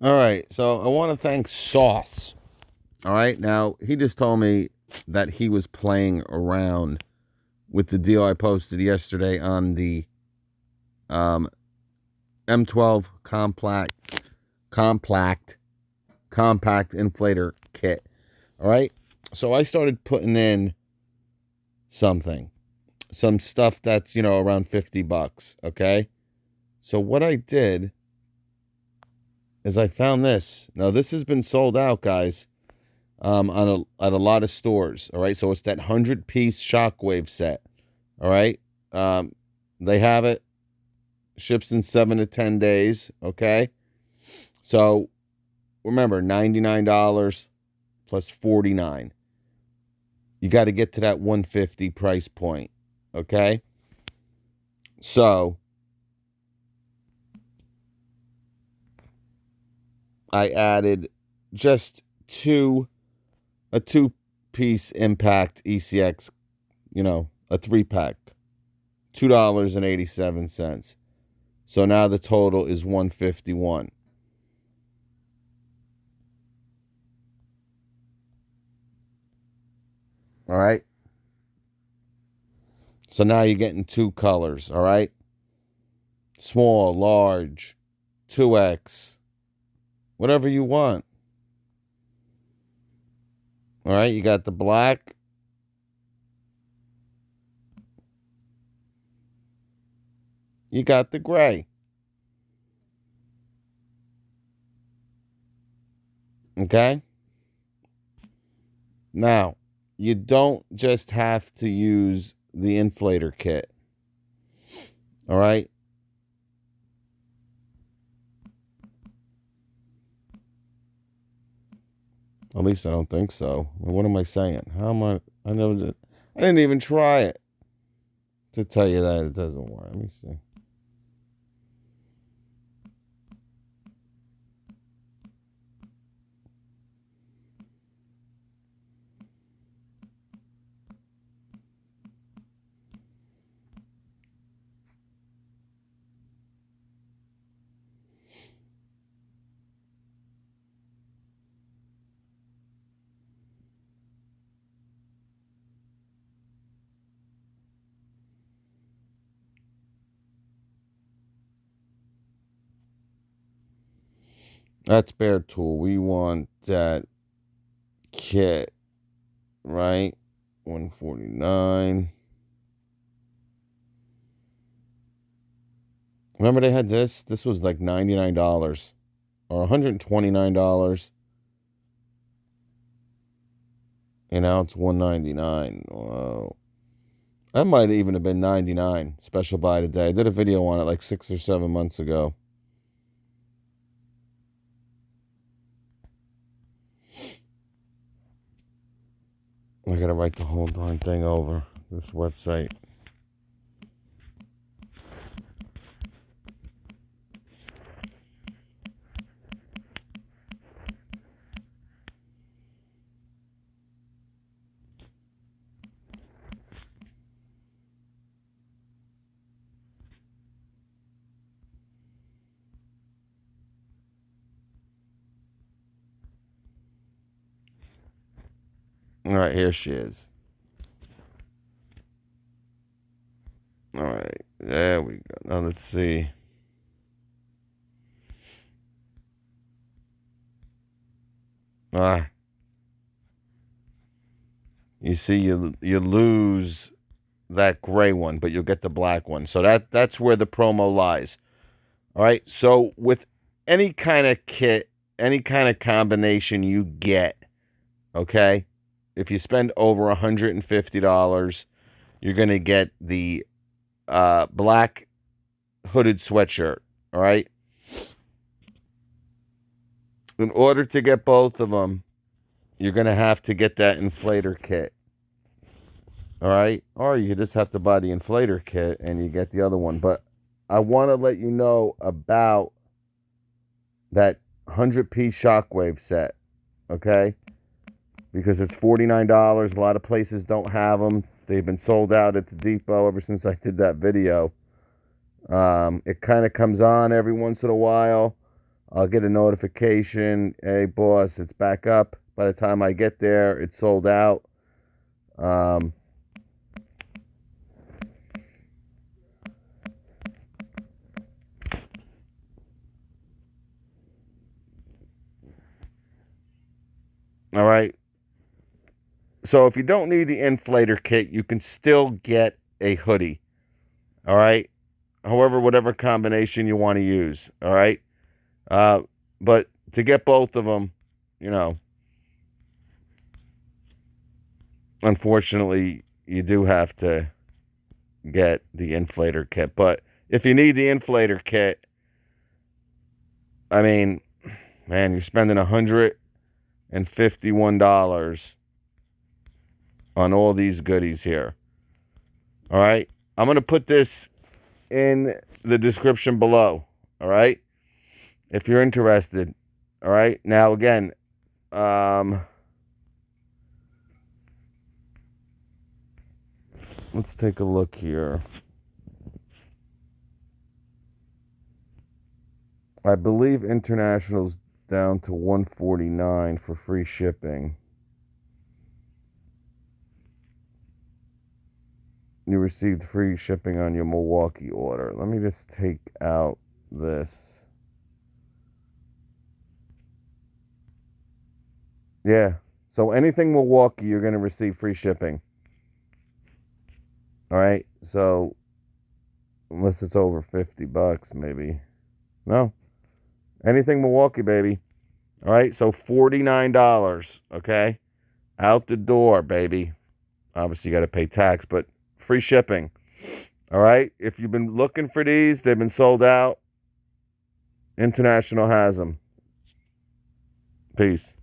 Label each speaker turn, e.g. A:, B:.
A: All right, so I want to thank Sauce. All right, now he just told me that he was playing around with the deal I posted yesterday on the M12 compact inflator kit. All right, so I started putting in some stuff that's around $50. Okay, so what I did is I found this. Now this has been sold out, guys. At a lot of stores. All right, so it's that 100-piece Shockwave set. All right, they have it. Ships in 7 to 10 days. Okay, so remember $99 plus 49. You got to get to that 150 price point. Okay, so I added just a two-piece Impact ECX, a 3-pack, $2.87. So now the total is $151. All right. So now you're getting 2 colors. All right. Small, large, 2X, whatever you want. All right. You got the black. You got the gray. Okay. Now, you don't just have to use the inflator kit. All right. At least I don't think so. What am I saying? How am I never I didn't even try it to tell you that it doesn't work. Let me see. That's Bear Tool. We want that kit, right? 149. Remember they had this? This was like $99 or $129. And now it's $199. Wow. That might even have been $99. Special buy today. I did a video on it like 6 or 7 months ago. I gotta write the whole darn thing over. This website. All right, here she is. All right, there we go. Now let's see. You see, you lose that gray one, but you'll get the black one. So that's where the promo lies. All right. So with any kind of kit, any kind of combination you get, okay, if you spend over $150, you're gonna get the black hooded sweatshirt. All right. In order to get both of them, you're gonna have to get that inflator kit. All right. Or you just have to buy the inflator kit and you get the other one. But I want to let you know about that 100-piece Shockwave set. Okay. Because it's $49. A lot of places don't have them. They've been sold out at the depot ever since I did that video. It kind of comes on every once in a while. I'll get a notification, hey boss, it's back up. By the time I get there, it's sold out. All right. So if you don't need the inflator kit, you can still get a hoodie. All right. However, whatever combination you want to use. All right. But to get both of them, you know, unfortunately, you do have to get the inflator kit. But if you need the inflator kit, I mean, man, you're spending $151 on all these goodies here. All right. I'm going to put this in the description below. All right. If you're interested. All right. Now, again, let's take a look here. I believe international's down to $149 for free shipping. You received free shipping on your Milwaukee order. Let me just take out this. Yeah. So anything Milwaukee, you're going to receive free shipping. All right. So unless it's over $50, maybe. No. Anything Milwaukee, baby. All right. So $49. Okay. Out the door, baby. Obviously, you got to pay tax, but free shipping. All right. If you've been looking for these, they've been sold out. International has them. Peace.